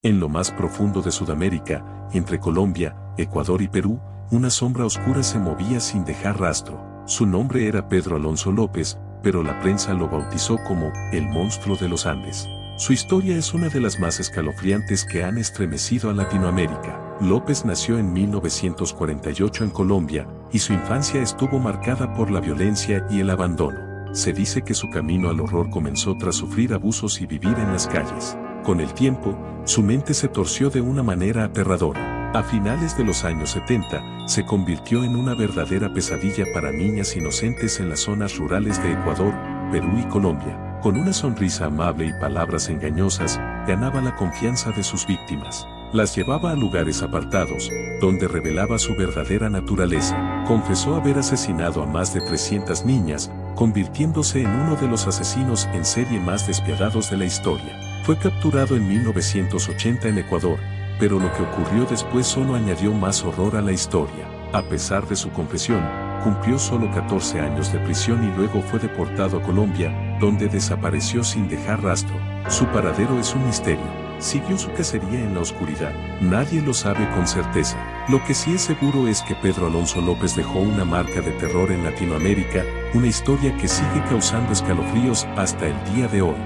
En lo más profundo de Sudamérica, entre Colombia, Ecuador y Perú, una sombra oscura se movía sin dejar rastro. Su nombre era Pedro Alonso López, pero la prensa lo bautizó como el monstruo de los Andes. Su historia es una de las más escalofriantes que han estremecido a Latinoamérica. López nació en 1948 en Colombia, y su infancia estuvo marcada por la violencia y el abandono. Se dice que su camino al horror comenzó tras sufrir abusos y vivir en las calles. Con el tiempo, su mente se torció de una manera aterradora. A finales de los años 70, se convirtió en una verdadera pesadilla para niñas inocentes en las zonas rurales de Ecuador, Perú y Colombia. Con una sonrisa amable y palabras engañosas, ganaba la confianza de sus víctimas. Las llevaba a lugares apartados, donde revelaba su verdadera naturaleza. Confesó haber asesinado a más de 300 niñas, convirtiéndose en uno de los asesinos en serie más despiadados de la historia. Fue capturado en 1980 en Ecuador, pero lo que ocurrió después solo añadió más horror a la historia. A pesar de su confesión, cumplió solo 14 años de prisión y luego fue deportado a Colombia, donde desapareció sin dejar rastro. Su paradero es un misterio. Siguió su cacería en la oscuridad. Nadie lo sabe con certeza. Lo que sí es seguro es que Pedro Alonso López dejó una marca de terror en Latinoamérica, una historia que sigue causando escalofríos hasta el día de hoy.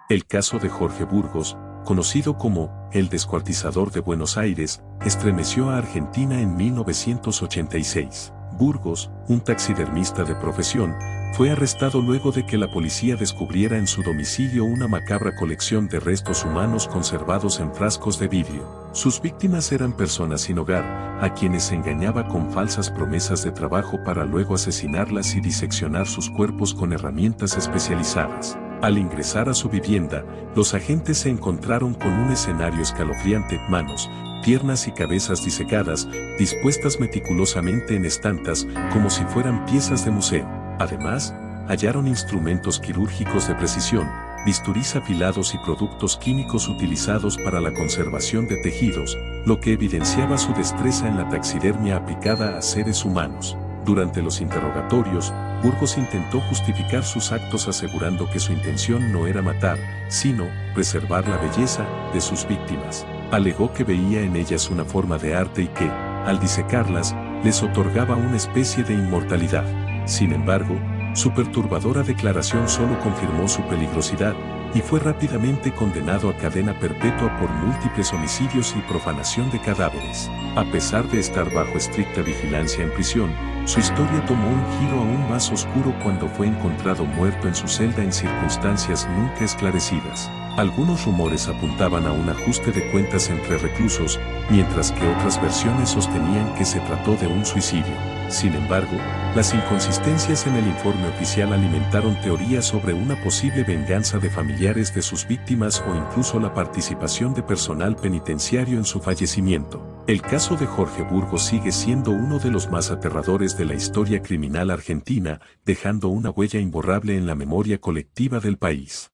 El caso de Jorge Burgos, conocido como el descuartizador de Buenos Aires, estremeció a Argentina en 1986. Burgos, un taxidermista de profesión, fue arrestado luego de que la policía descubriera en su domicilio una macabra colección de restos humanos conservados en frascos de vidrio. Sus víctimas eran personas sin hogar, a quienes engañaba con falsas promesas de trabajo para luego asesinarlas y diseccionar sus cuerpos con herramientas especializadas. Al ingresar a su vivienda, los agentes se encontraron con un escenario escalofriante: manos, piernas y cabezas disecadas, dispuestas meticulosamente en estantas, como si fueran piezas de museo. Además, hallaron instrumentos quirúrgicos de precisión, bisturís afilados y productos químicos utilizados para la conservación de tejidos, lo que evidenciaba su destreza en la taxidermia aplicada a seres humanos. Durante los interrogatorios, Burgos intentó justificar sus actos asegurando que su intención no era matar, sino preservar la belleza de sus víctimas. Alegó que veía en ellas una forma de arte y que, al disecarlas, les otorgaba una especie de inmortalidad. Sin embargo, su perturbadora declaración solo confirmó su peligrosidad, y fue rápidamente condenado a cadena perpetua por múltiples homicidios y profanación de cadáveres. A pesar de estar bajo estricta vigilancia en prisión, su historia tomó un giro aún más oscuro cuando fue encontrado muerto en su celda en circunstancias nunca esclarecidas. Algunos rumores apuntaban a un ajuste de cuentas entre reclusos, mientras que otras versiones sostenían que se trató de un suicidio. Sin embargo, las inconsistencias en el informe oficial alimentaron teorías sobre una posible venganza de familiares de sus víctimas o incluso la participación de personal penitenciario en su fallecimiento. El caso de Jorge Burgos sigue siendo uno de los más aterradores de la historia criminal argentina, dejando una huella imborrable en la memoria colectiva del país.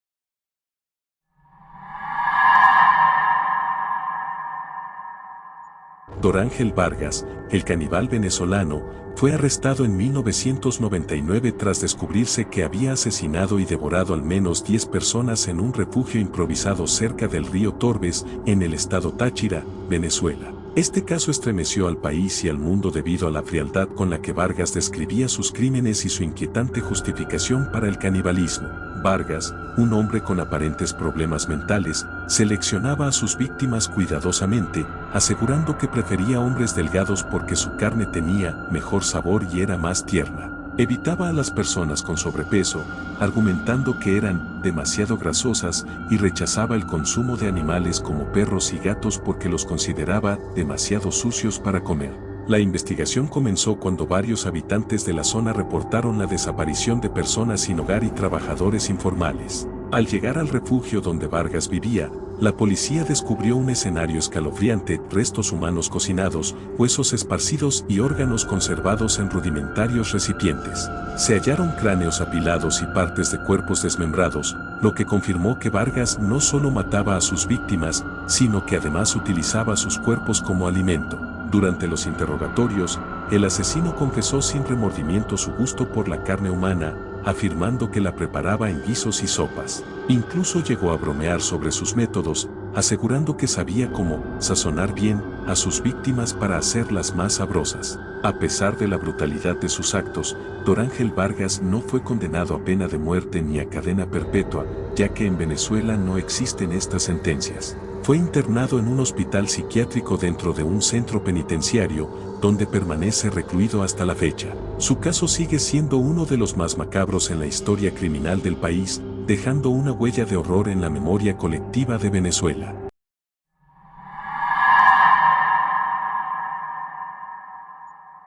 Dorángel Vargas, el caníbal venezolano, fue arrestado en 1999 tras descubrirse que había asesinado y devorado al menos 10 personas en un refugio improvisado cerca del río Torbes, en el estado Táchira, Venezuela. Este caso estremeció al país y al mundo debido a la frialdad con la que Vargas describía sus crímenes y su inquietante justificación para el canibalismo. Vargas, un hombre con aparentes problemas mentales, seleccionaba a sus víctimas cuidadosamente, asegurando que prefería hombres delgados porque su carne tenía mejor sabor y era más tierna. Evitaba a las personas con sobrepeso, argumentando que eran demasiado grasosas, y rechazaba el consumo de animales como perros y gatos porque los consideraba demasiado sucios para comer. La investigación comenzó cuando varios habitantes de la zona reportaron la desaparición de personas sin hogar y trabajadores informales. Al llegar al refugio donde Vargas vivía, la policía descubrió un escenario escalofriante: restos humanos cocinados, huesos esparcidos y órganos conservados en rudimentarios recipientes. Se hallaron cráneos apilados y partes de cuerpos desmembrados, lo que confirmó que Vargas no solo mataba a sus víctimas, sino que además utilizaba sus cuerpos como alimento. Durante los interrogatorios, el asesino confesó sin remordimiento su gusto por la carne humana, afirmando que la preparaba en guisos y sopas. Incluso llegó a bromear sobre sus métodos, asegurando que sabía cómo sazonar bien a sus víctimas para hacerlas más sabrosas. A pesar de la brutalidad de sus actos, Dorángel Vargas no fue condenado a pena de muerte ni a cadena perpetua, ya que en Venezuela no existen estas sentencias. Fue internado en un hospital psiquiátrico dentro de un centro penitenciario, donde permanece recluido hasta la fecha. Su caso sigue siendo uno de los más macabros en la historia criminal del país, dejando una huella de horror en la memoria colectiva de Venezuela.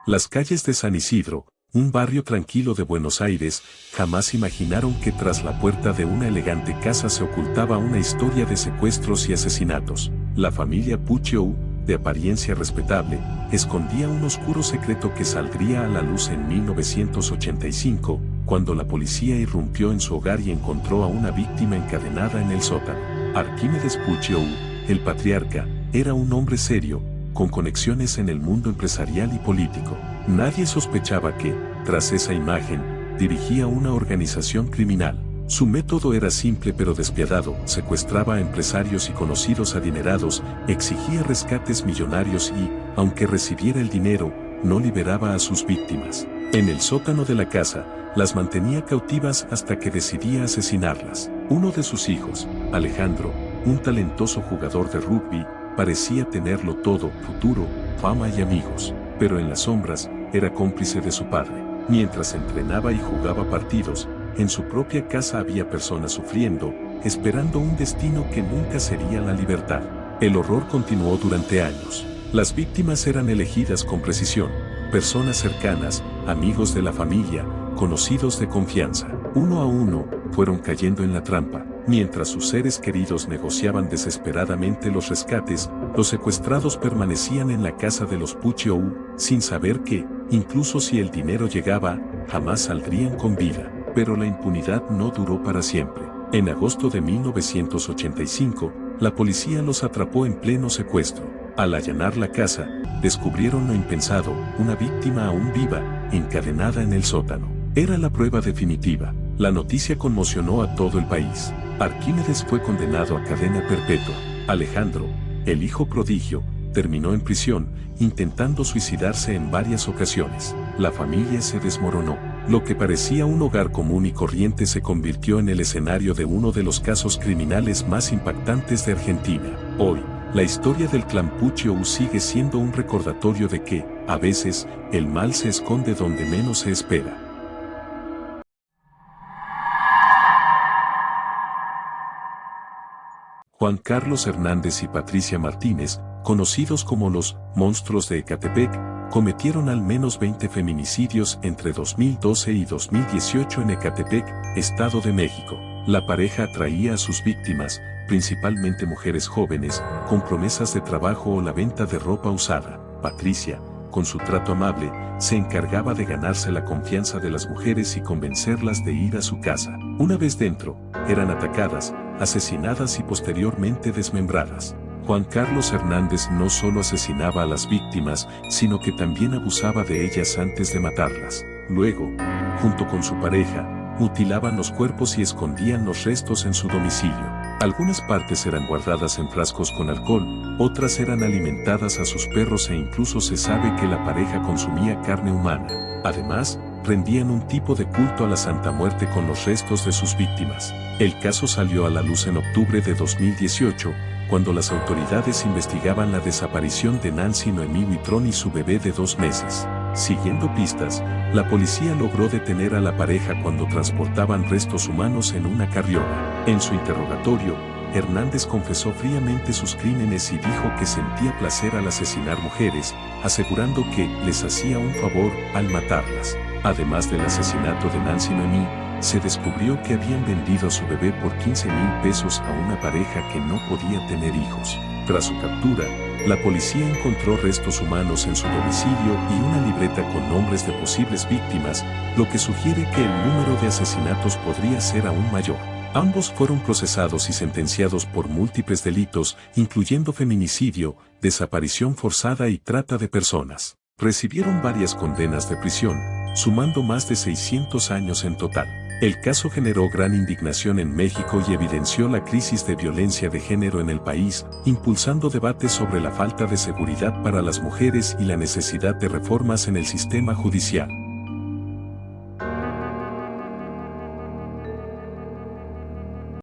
Las calles de San Isidro, un barrio tranquilo de Buenos Aires, jamás imaginaron que tras la puerta de una elegante casa se ocultaba una historia de secuestros y asesinatos. La familia Pucciou, de apariencia respetable, escondía un oscuro secreto que saldría a la luz en 1985, cuando la policía irrumpió en su hogar y encontró a una víctima encadenada en el sótano. Arquímedes Pucciou, el patriarca, era un hombre serio, con conexiones en el mundo empresarial y político. Nadie sospechaba que, tras esa imagen, dirigía una organización criminal. Su método era simple pero despiadado: secuestraba a empresarios y conocidos adinerados, exigía rescates millonarios y, aunque recibiera el dinero, no liberaba a sus víctimas. En el sótano de la casa, las mantenía cautivas hasta que decidía asesinarlas. Uno de sus hijos, Alejandro, un talentoso jugador de rugby, parecía tenerlo todo: futuro, fama y amigos, pero en las sombras, era cómplice de su padre. Mientras entrenaba y jugaba partidos, en su propia casa había personas sufriendo, esperando un destino que nunca sería la libertad. El horror continuó durante años. Las víctimas eran elegidas con precisión: personas cercanas, amigos de la familia, conocidos de confianza. Uno a uno, fueron cayendo en la trampa. Mientras sus seres queridos negociaban desesperadamente los rescates, los secuestrados permanecían en la casa de los Pucciou, sin saber que, incluso si el dinero llegaba, jamás saldrían con vida. Pero la impunidad no duró para siempre. En agosto de 1985, la policía los atrapó en pleno secuestro. Al allanar la casa, descubrieron lo impensado: una víctima aún viva, encadenada en el sótano. Era la prueba definitiva. La noticia conmocionó a todo el país. Arquímedes fue condenado a cadena perpetua. Alejandro, el hijo prodigio, terminó en prisión, intentando suicidarse en varias ocasiones. La familia se desmoronó. Lo que parecía un hogar común y corriente se convirtió en el escenario de uno de los casos criminales más impactantes de Argentina. Hoy, la historia del clan Pucciou sigue siendo un recordatorio de que, a veces, el mal se esconde donde menos se espera. Juan Carlos Hernández y Patricia Martínez, conocidos como los monstruos de Ecatepec, cometieron al menos 20 feminicidios entre 2012 y 2018 en Ecatepec, Estado de México. La pareja atraía a sus víctimas, principalmente mujeres jóvenes, con promesas de trabajo o la venta de ropa usada. Patricia, con su trato amable, se encargaba de ganarse la confianza de las mujeres y convencerlas de ir a su casa. Una vez dentro, eran atacadas, asesinadas y posteriormente desmembradas. Juan Carlos Hernández no solo asesinaba a las víctimas, sino que también abusaba de ellas antes de matarlas. Luego, junto con su pareja, mutilaban los cuerpos y escondían los restos en su domicilio. Algunas partes eran guardadas en frascos con alcohol, otras eran alimentadas a sus perros e incluso se sabe que la pareja consumía carne humana. Además, rendían un tipo de culto a la Santa Muerte con los restos de sus víctimas. El caso salió a la luz en octubre de 2018, cuando las autoridades investigaban la desaparición de Nancy Noemí Huitrón y su bebé de 2 meses. Siguiendo pistas, la policía logró detener a la pareja cuando transportaban restos humanos en una carriola. En su interrogatorio, Hernández confesó fríamente sus crímenes y dijo que sentía placer al asesinar mujeres, asegurando que les hacía un favor al matarlas. Además del asesinato de Nancy Noemí, se descubrió que habían vendido a su bebé por 15,000 pesos a una pareja que no podía tener hijos. Tras su captura, la policía encontró restos humanos en su domicilio y una libreta con nombres de posibles víctimas, lo que sugiere que el número de asesinatos podría ser aún mayor. Ambos fueron procesados y sentenciados por múltiples delitos, incluyendo feminicidio, desaparición forzada y trata de personas. Recibieron varias condenas de prisión, sumando más de 600 años en total. El caso generó gran indignación en México y evidenció la crisis de violencia de género en el país, impulsando debates sobre la falta de seguridad para las mujeres y la necesidad de reformas en el sistema judicial.